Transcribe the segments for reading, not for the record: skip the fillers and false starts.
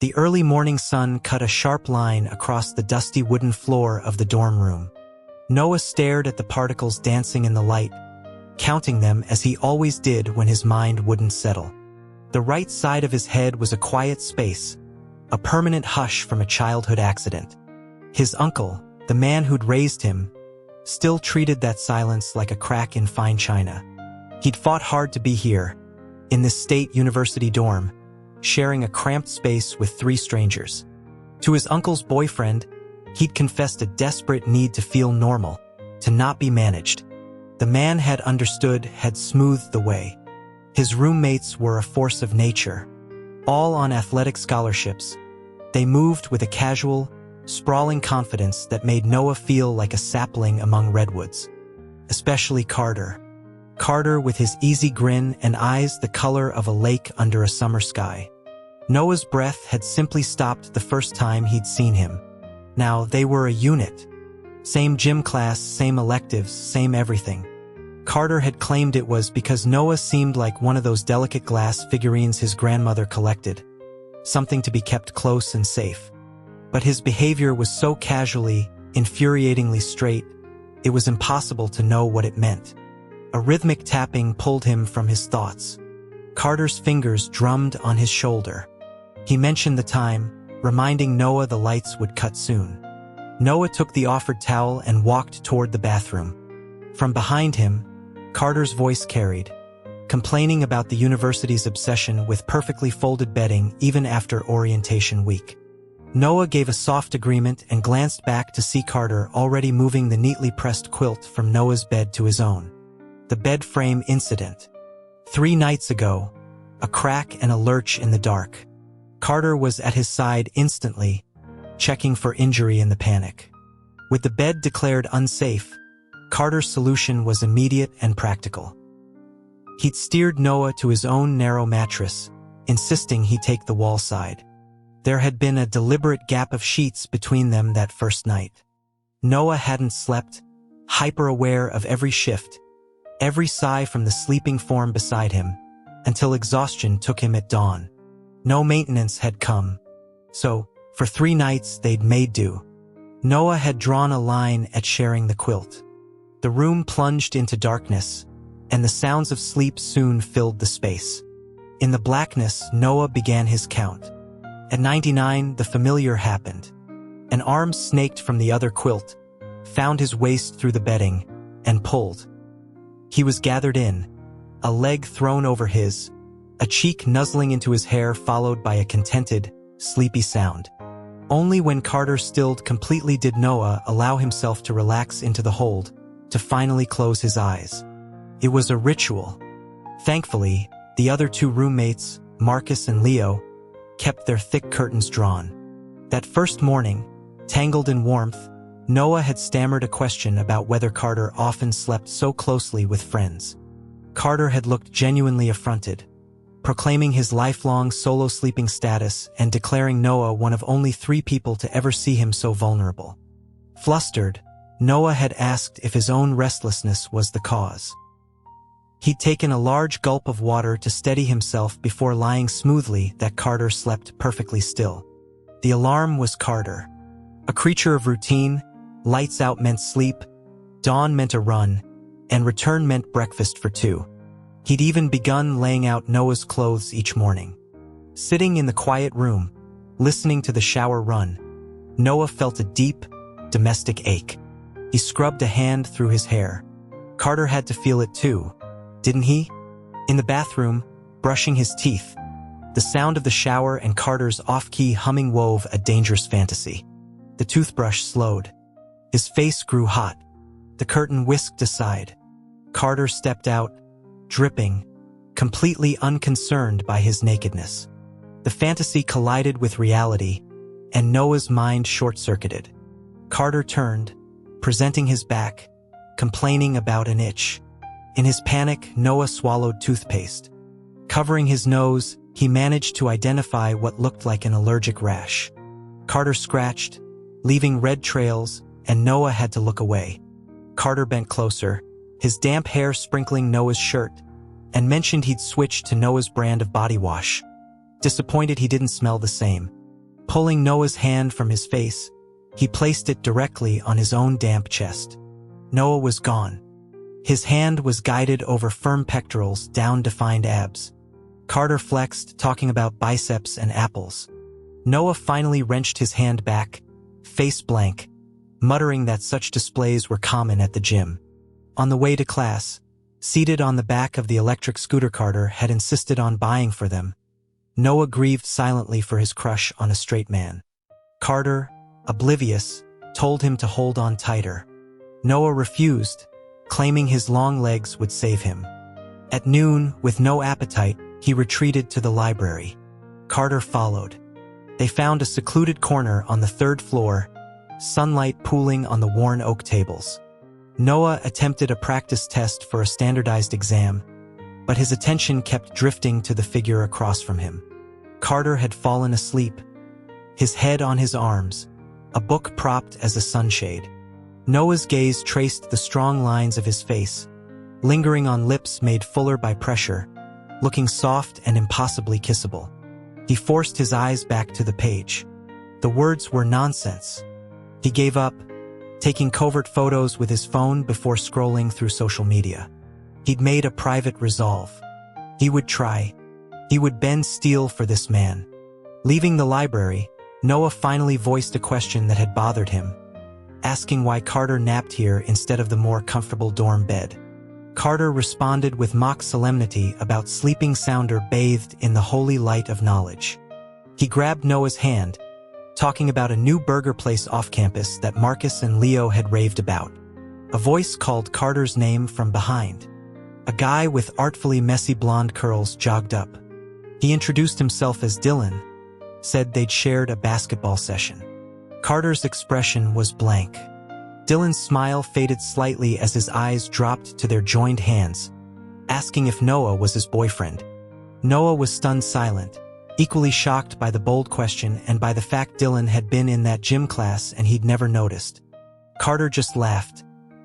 The early morning sun cut a sharp line across the dusty wooden floor of the dorm room. Noah stared at the particles dancing in the light, counting them as he always did when his mind wouldn't settle. The right side of his head was a quiet space, a permanent hush from a childhood accident. His uncle, the man who'd raised him, still treated that silence like a crack in fine china. He'd fought hard to be here, in this state university dorm, sharing a cramped space with 3 strangers. To his uncle's boyfriend, he'd confessed a desperate need to feel normal, to not be managed. The man had understood, had smoothed the way. His roommates were a force of nature, all on athletic scholarships. They moved with a casual, sprawling confidence that made Noah feel like a sapling among redwoods. Especially Carter. Carter with his easy grin and eyes the color of a lake under a summer sky. Noah's breath had simply stopped the first time he'd seen him. Now they were a unit. Same gym class, same electives, same everything. Carter had claimed it was because Noah seemed like one of those delicate glass figurines his grandmother collected, something to be kept close and safe. But his behavior was so casually, infuriatingly straight, it was impossible to know what it meant. A rhythmic tapping pulled him from his thoughts. Carter's fingers drummed on his shoulder. He mentioned the time, reminding Noah the lights would cut soon. Noah took the offered towel and walked toward the bathroom. From behind him, Carter's voice carried, complaining about the university's obsession with perfectly folded bedding even after orientation week. Noah gave a soft agreement and glanced back to see Carter already moving the neatly pressed quilt from Noah's bed to his own. The bed frame incident. 3 nights ago, a crack and a lurch in the dark. Carter was at his side instantly, checking for injury in the panic. With the bed declared unsafe, Carter's solution was immediate and practical. He'd steered Noah to his own narrow mattress, insisting he take the wall side. There had been a deliberate gap of sheets between them that first night. Noah hadn't slept, hyper-aware of every shift, every sigh from the sleeping form beside him, until exhaustion took him at dawn. No maintenance had come, so, for 3 nights they'd made do. Noah had drawn a line at sharing the quilt. The room plunged into darkness, and the sounds of sleep soon filled the space. In the blackness, Noah began his count. At 99, the familiar happened. An arm snaked from the other quilt, found his waist through the bedding, and pulled. He was gathered in, a leg thrown over his, a cheek nuzzling into his hair followed by a contented, sleepy sound. Only when Carter stilled completely did Noah allow himself to relax into the hold, to finally close his eyes. It was a ritual. Thankfully, the other 2 roommates, Marcus and Leo, kept their thick curtains drawn. That first morning, tangled in warmth, Noah had stammered a question about whether Carter often slept so closely with friends. Carter had looked genuinely affronted, proclaiming his lifelong solo sleeping status and declaring Noah one of only 3 people to ever see him so vulnerable. Flustered, Noah had asked if his own restlessness was the cause. He'd taken a large gulp of water to steady himself before lying smoothly that Carter slept perfectly still. The alarm was Carter. A creature of routine, lights out meant sleep, dawn meant a run, and return meant breakfast for 2. He'd even begun laying out Noah's clothes each morning. Sitting in the quiet room, listening to the shower run, Noah felt a deep, domestic ache. He scrubbed a hand through his hair. Carter had to feel it too, didn't he? In the bathroom, brushing his teeth, the sound of the shower and Carter's off-key humming wove a dangerous fantasy. The toothbrush slowed. His face grew hot. The curtain whisked aside. Carter stepped out, dripping, completely unconcerned by his nakedness. The fantasy collided with reality, and Noah's mind short-circuited. Carter turned, presenting his back, complaining about an itch. In his panic, Noah swallowed toothpaste. Covering his nose, he managed to identify what looked like an allergic rash. Carter scratched, leaving red trails, and Noah had to look away. Carter bent closer, his damp hair sprinkling Noah's shirt, and mentioned he'd switched to Noah's brand of body wash. Disappointed he didn't smell the same. Pulling Noah's hand from his face, he placed it directly on his own damp chest. Noah was gone. His hand was guided over firm pectorals, down defined abs. Carter flexed, talking about biceps and apples. Noah finally wrenched his hand back, face blank, muttering that such displays were common at the gym. On the way to class, seated on the back of the electric scooter, Carter had insisted on buying for them. Noah grieved silently for his crush on a straight man. Carter, oblivious, told him to hold on tighter. Noah refused, claiming his long legs would save him. At noon, with no appetite, he retreated to the library. Carter followed. They found a secluded corner on the 3rd floor, sunlight pooling on the worn oak tables. Noah attempted a practice test for a standardized exam, but his attention kept drifting to the figure across from him. Carter had fallen asleep, his head on his arms, a book propped as a sunshade. Noah's gaze traced the strong lines of his face, lingering on lips made fuller by pressure, looking soft and impossibly kissable. He forced his eyes back to the page. The words were nonsense. He gave up, taking covert photos with his phone before scrolling through social media. He'd made a private resolve. He would try. He would bend steel for this man. Leaving the library, Noah finally voiced a question that had bothered him, asking why Carter napped here instead of the more comfortable dorm bed. Carter responded with mock solemnity about sleeping sounder bathed in the holy light of knowledge. He grabbed Noah's hand, talking about a new burger place off campus that Marcus and Leo had raved about. A voice called Carter's name from behind. A guy with artfully messy blonde curls jogged up. He introduced himself as Dylan, said they'd shared a basketball session. Carter's expression was blank. Dylan's smile faded slightly as his eyes dropped to their joined hands, asking if Noah was his boyfriend. Noah was stunned silent, equally shocked by the bold question and by the fact Dylan had been in that gym class and he'd never noticed. Carter just laughed,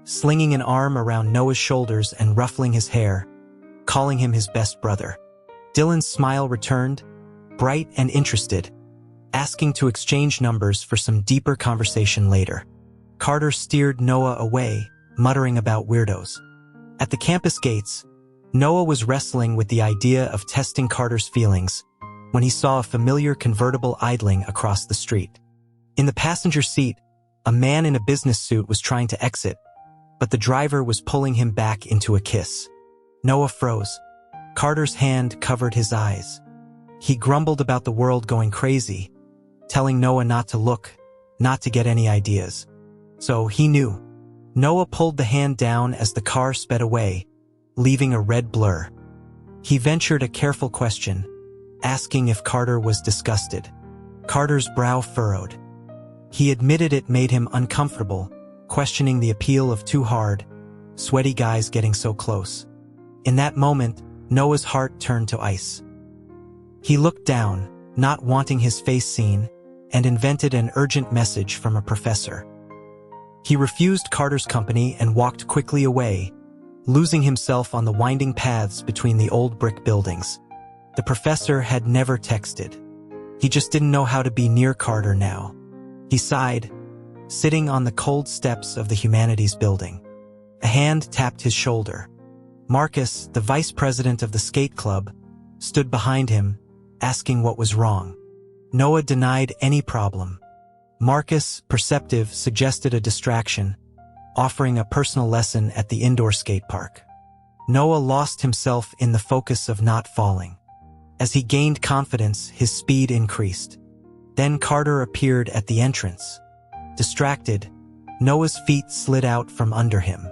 slinging an arm around Noah's shoulders and ruffling his hair, calling him his best brother. Dylan's smile returned, bright and interested, asking to exchange numbers for some deeper conversation later. Carter steered Noah away, muttering about weirdos. At the campus gates, Noah was wrestling with the idea of testing Carter's feelings when he saw a familiar convertible idling across the street. In the passenger seat, a man in a business suit was trying to exit, but the driver was pulling him back into a kiss. Noah froze. Carter's hand covered his eyes. He grumbled about the world going crazy, telling Noah not to look, not to get any ideas. So he knew. Noah pulled the hand down as the car sped away, leaving a red blur. He ventured a careful question, asking if Carter was disgusted. Carter's brow furrowed. He admitted it made him uncomfortable, questioning the appeal of two hard, sweaty guys getting so close. In that moment, Noah's heart turned to ice. He looked down, not wanting his face seen, and invented an urgent message from a professor. He refused Carter's company and walked quickly away, losing himself on the winding paths between the old brick buildings. The professor had never texted. He just didn't know how to be near Carter now. He sighed, sitting on the cold steps of the humanities building. A hand tapped his shoulder. Marcus, the vice president of the skate club, stood behind him, asking what was wrong. Noah denied any problem. Marcus, perceptive, suggested a distraction, offering a personal lesson at the indoor skate park. Noah lost himself in the focus of not falling. As he gained confidence, his speed increased. Then Carter appeared at the entrance. Distracted, Noah's feet slid out from under him.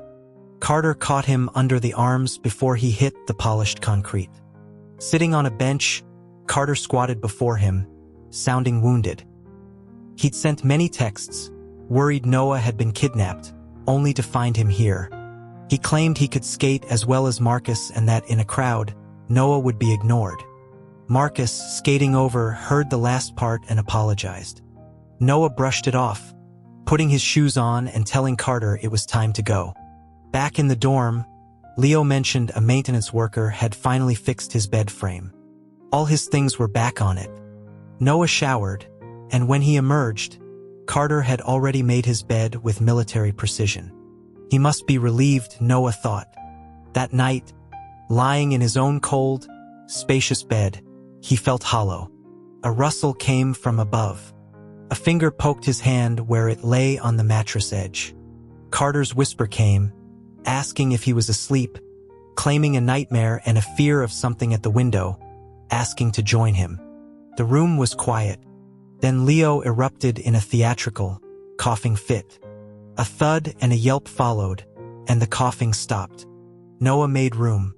Carter caught him under the arms before he hit the polished concrete. Sitting on a bench, Carter squatted before him, sounding wounded. He'd sent many texts, worried Noah had been kidnapped, only to find him here. He claimed he could skate as well as Marcus and that in a crowd, Noah would be ignored. Marcus, skating over, heard the last part and apologized. Noah brushed it off, putting his shoes on and telling Carter it was time to go. Back in the dorm, Leo mentioned a maintenance worker had finally fixed his bed frame. All his things were back on it. Noah showered, And when he emerged, Carter had already made his bed with military precision. He must be relieved, Noah thought. That night, lying in his own cold, spacious bed, he felt hollow. A rustle came from above. A finger poked his hand where it lay on the mattress edge. Carter's whisper came, asking if he was asleep, claiming a nightmare and a fear of something at the window, asking to join him. The room was quiet. Then Leo erupted in a theatrical, coughing fit. A thud and a yelp followed, and the coughing stopped. Noah made room.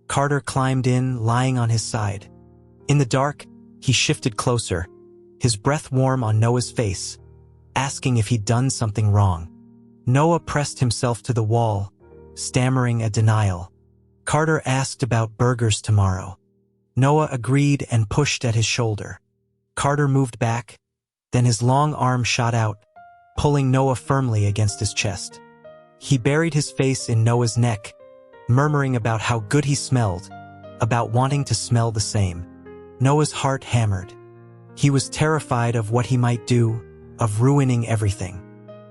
Carter climbed in, lying on his side. In the dark, he shifted closer, his breath warm on Noah's face, asking if he'd done something wrong. Noah pressed himself to the wall, stammering a denial. Carter asked about burgers tomorrow. Noah agreed and pushed at his shoulder. Carter moved back, then his long arm shot out, pulling Noah firmly against his chest. He buried his face in Noah's neck, murmuring about how good he smelled, about wanting to smell the same. Noah's heart hammered. He was terrified of what he might do, of ruining everything.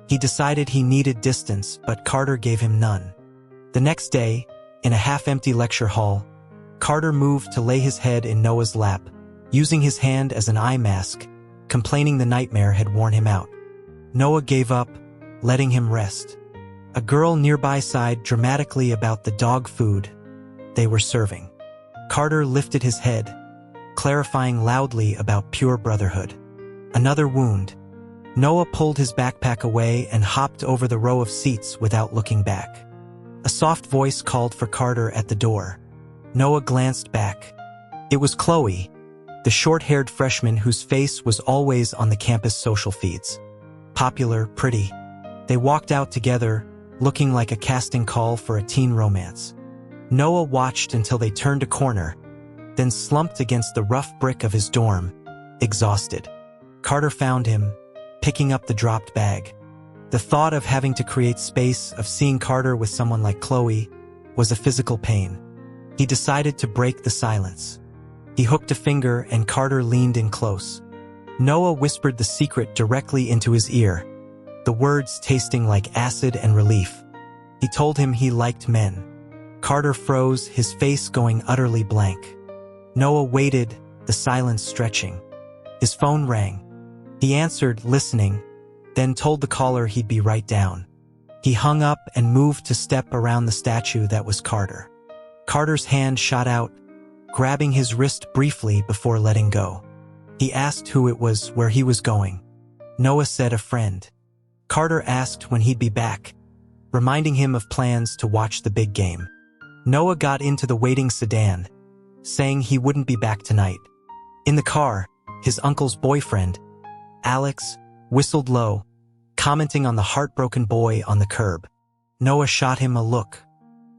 He decided he needed distance, but Carter gave him none. The next day, in a half-empty lecture hall, Carter moved to lay his head in Noah's lap, using his hand as an eye mask, complaining the nightmare had worn him out. Noah gave up, letting him rest. A girl nearby sighed dramatically about the dog food they were serving. Carter lifted his head, clarifying loudly about pure brotherhood. Another wound. Noah pulled his backpack away and hopped over the row of seats without looking back. A soft voice called for Carter at the door. Noah glanced back. It was Chloe, the short-haired freshman whose face was always on the campus social feeds. Popular, pretty. They walked out together, looking like a casting call for a teen romance. Noah watched until they turned a corner, then slumped against the rough brick of his dorm, exhausted. Carter found him, picking up the dropped bag. The thought of having to create space, of seeing Carter with someone like Chloe, was a physical pain. He decided to break the silence. He hooked a finger and Carter leaned in close. Noah whispered the secret directly into his ear, the words tasting like acid and relief. He told him he liked men. Carter froze, his face going utterly blank. Noah waited, the silence stretching. His phone rang. He answered, listening, then told the caller he'd be right down. He hung up and moved to step around the statue that was Carter. Carter's hand shot out, grabbing his wrist briefly before letting go. He asked who it was, where he was going. Noah said a friend. Carter asked when he'd be back, reminding him of plans to watch the big game. Noah got into the waiting sedan, saying he wouldn't be back tonight. In the car, his uncle's boyfriend, Alex, whistled low, commenting on the heartbroken boy on the curb. Noah shot him a look.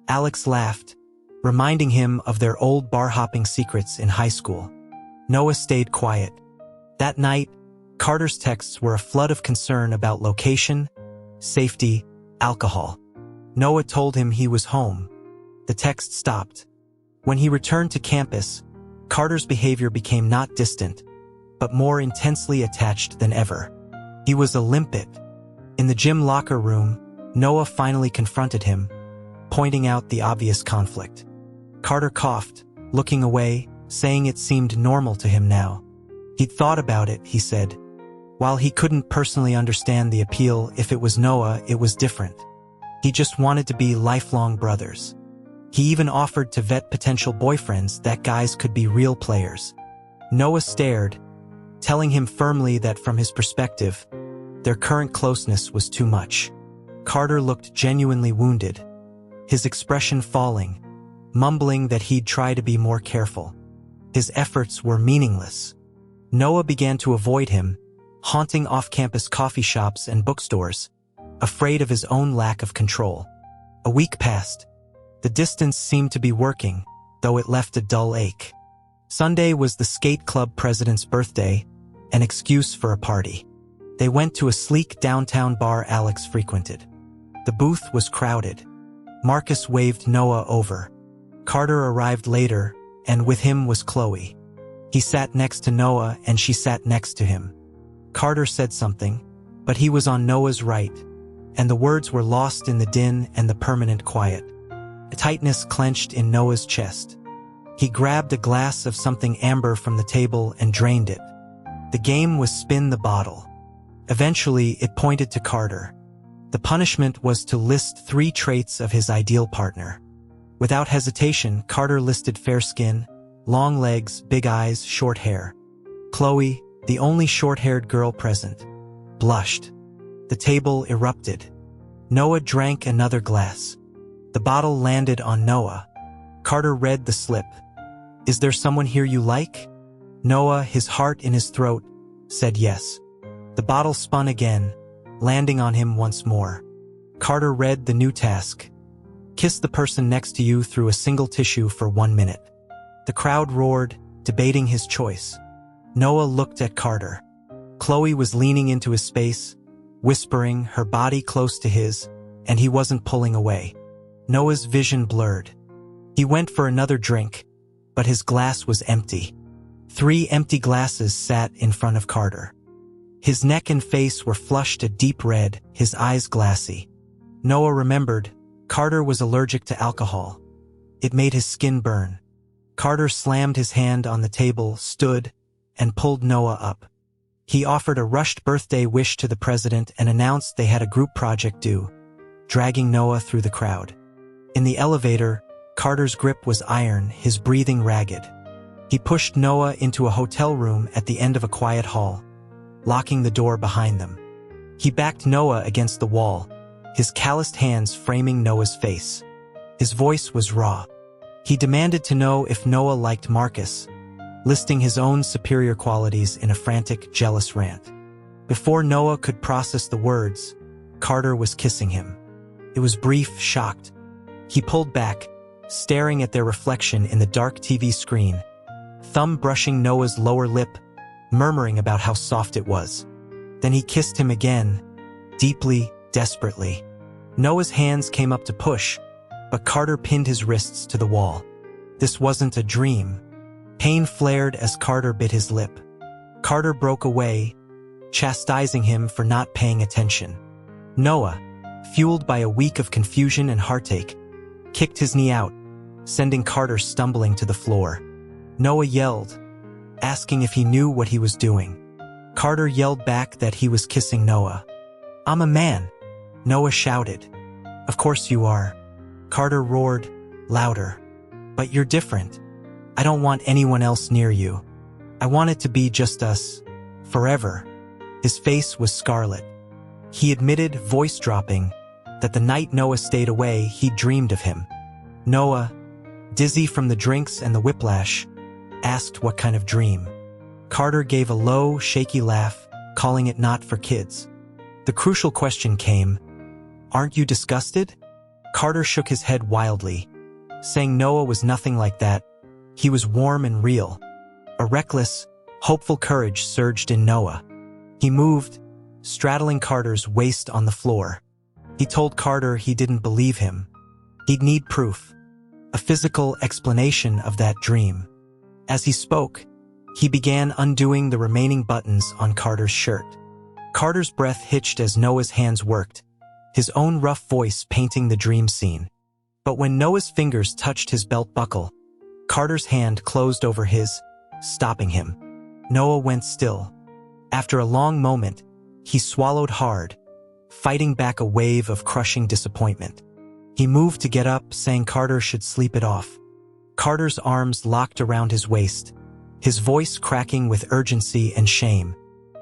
Alex laughed, reminding him of their old bar-hopping secrets in high school. Noah stayed quiet. That night, Carter's texts were a flood of concern about location, safety, alcohol. Noah told him he was home. The text stopped. When he returned to campus, Carter's behavior became not distant, but more intensely attached than ever. He was a limpet. In the gym locker room, Noah finally confronted him, pointing out the obvious conflict. Carter coughed, looking away, saying it seemed normal to him now. He'd thought about it, he said. While he couldn't personally understand the appeal, if it was Noah, it was different. He just wanted to be lifelong brothers. He even offered to vet potential boyfriends that guys could be real players. Noah stared, telling him firmly that from his perspective, their current closeness was too much. Carter looked genuinely wounded, his expression falling, mumbling that he'd try to be more careful. His efforts were meaningless. Noah began to avoid him, haunting off-campus coffee shops and bookstores, afraid of his own lack of control. A week passed. The distance seemed to be working, though it left a dull ache. Sunday was the skate club president's birthday, an excuse for a party. They went to a sleek downtown bar Alex frequented. The booth was crowded. Marcus waved Noah over. Carter arrived later, and with him was Chloe. He sat next to Noah and she sat next to him. Carter said something, but he was on Noah's right, and the words were lost in the din and the permanent quiet. A tightness clenched in Noah's chest. He grabbed a glass of something amber from the table and drained it. The game was spin the bottle. Eventually, it pointed to Carter. The punishment was to list 3 traits of his ideal partner. Without hesitation, Carter listed fair skin, long legs, big eyes, short hair. Chloe, the only short-haired girl present, blushed. The table erupted. Noah drank another glass. The bottle landed on Noah. Carter read the slip. "Is there someone here you like?" Noah, his heart in his throat, said yes. The bottle spun again, landing on him once more. Carter read the new task. "Kiss the person next to you through a single tissue for 1 minute." The crowd roared, debating his choice. Noah looked at Carter. Chloe was leaning into his space, whispering, her body close to his, and he wasn't pulling away. Noah's vision blurred. He went for another drink, but his glass was empty. 3 empty glasses sat in front of Carter. His neck and face were flushed a deep red, his eyes glassy. Noah remembered, Carter was allergic to alcohol. It made his skin burn. Carter slammed his hand on the table, stood, and pulled Noah up. He offered a rushed birthday wish to the president and announced they had a group project due, dragging Noah through the crowd. In the elevator, Carter's grip was iron, his breathing ragged. He pushed Noah into a hotel room at the end of a quiet hall, locking the door behind them. He backed Noah against the wall, his calloused hands framing Noah's face. His voice was raw. He demanded to know if Noah liked Marcus, listing his own superior qualities in a frantic, jealous rant. Before Noah could process the words, Carter was kissing him. It was brief, shocked. He pulled back, staring at their reflection in the dark TV screen, thumb brushing Noah's lower lip, murmuring about how soft it was. Then he kissed him again, deeply, desperately. Noah's hands came up to push, but Carter pinned his wrists to the wall. This wasn't a dream. Pain flared as Carter bit his lip. Carter broke away, chastising him for not paying attention. Noah, fueled by a week of confusion and heartache, kicked his knee out, sending Carter stumbling to the floor. Noah yelled, asking if he knew what he was doing. Carter yelled back that he was kissing Noah. "I'm a man," Noah shouted. "Of course you are," Carter roared, louder. "But you're different. I don't want anyone else near you. I want it to be just us, forever." His face was scarlet. He admitted, voice dropping, that the night Noah stayed away, he dreamed of him. Noah, dizzy from the drinks and the whiplash, asked what kind of dream. Carter gave a low, shaky laugh, calling it not for kids. The crucial question came, "Aren't you disgusted?" Carter shook his head wildly, saying Noah was nothing like that. He was warm and real. A reckless, hopeful courage surged in Noah. He moved, straddling Carter's waist on the floor. He told Carter he didn't believe him. He'd need proof, a physical explanation of that dream. As he spoke, he began undoing the remaining buttons on Carter's shirt. Carter's breath hitched as Noah's hands worked, his own rough voice painting the dream scene. But when Noah's fingers touched his belt buckle, Carter's hand closed over his, stopping him. Noah went still. After a long moment, he swallowed hard, fighting back a wave of crushing disappointment. He moved to get up, saying Carter should sleep it off. Carter's arms locked around his waist, his voice cracking with urgency and shame.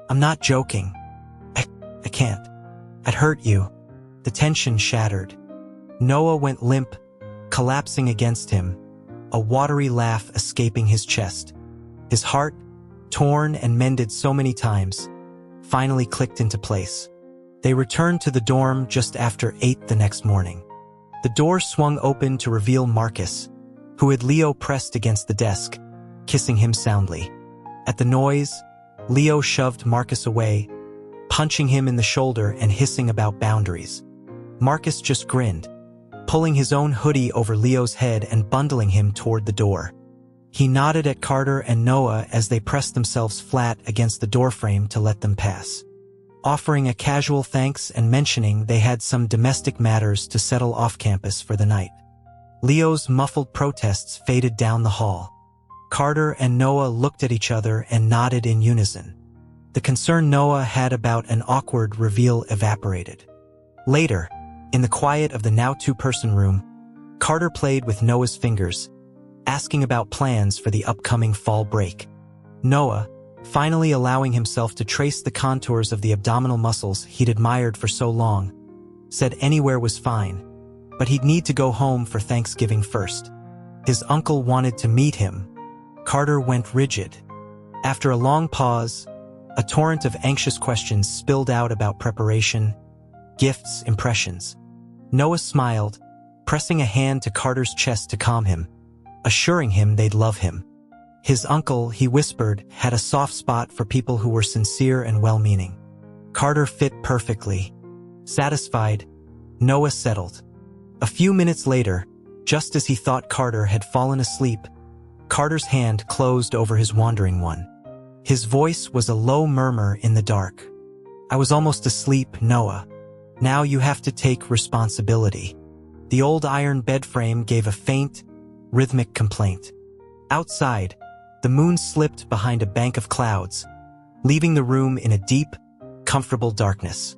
"I'm not joking. I can't. I'd hurt you." The tension shattered. Noah went limp, collapsing against him, a watery laugh escaping his chest. His heart, torn and mended so many times, finally clicked into place. They returned to the dorm just after 8 the next morning. The door swung open to reveal Marcus, who had Leo pressed against the desk, kissing him soundly. At the noise, Leo shoved Marcus away, punching him in the shoulder and hissing about boundaries. Marcus just grinned, pulling his own hoodie over Leo's head and bundling him toward the door. He nodded at Carter and Noah as they pressed themselves flat against the doorframe to let them pass, offering a casual thanks and mentioning they had some domestic matters to settle off campus for the night. Leo's muffled protests faded down the hall. Carter and Noah looked at each other and nodded in unison. The concern Noah had about an awkward reveal evaporated. Later, in the quiet of the now two-person room, Carter played with Noah's fingers, asking about plans for the upcoming fall break. Noah, finally allowing himself to trace the contours of the abdominal muscles he'd admired for so long, said anywhere was fine, but he'd need to go home for Thanksgiving first. His uncle wanted to meet him. Carter went rigid. After a long pause, a torrent of anxious questions spilled out about preparation, gifts, impressions. Noah smiled, pressing a hand to Carter's chest to calm him, assuring him they'd love him. His uncle, he whispered, had a soft spot for people who were sincere and well-meaning. Carter fit perfectly. Satisfied, Noah settled. A few minutes later, just as he thought Carter had fallen asleep, Carter's hand closed over his wandering one. His voice was a low murmur in the dark. "I was almost asleep, Noah. Now you have to take responsibility." The old iron bed frame gave a faint, rhythmic complaint. Outside, the moon slipped behind a bank of clouds, leaving the room in a deep, comfortable darkness.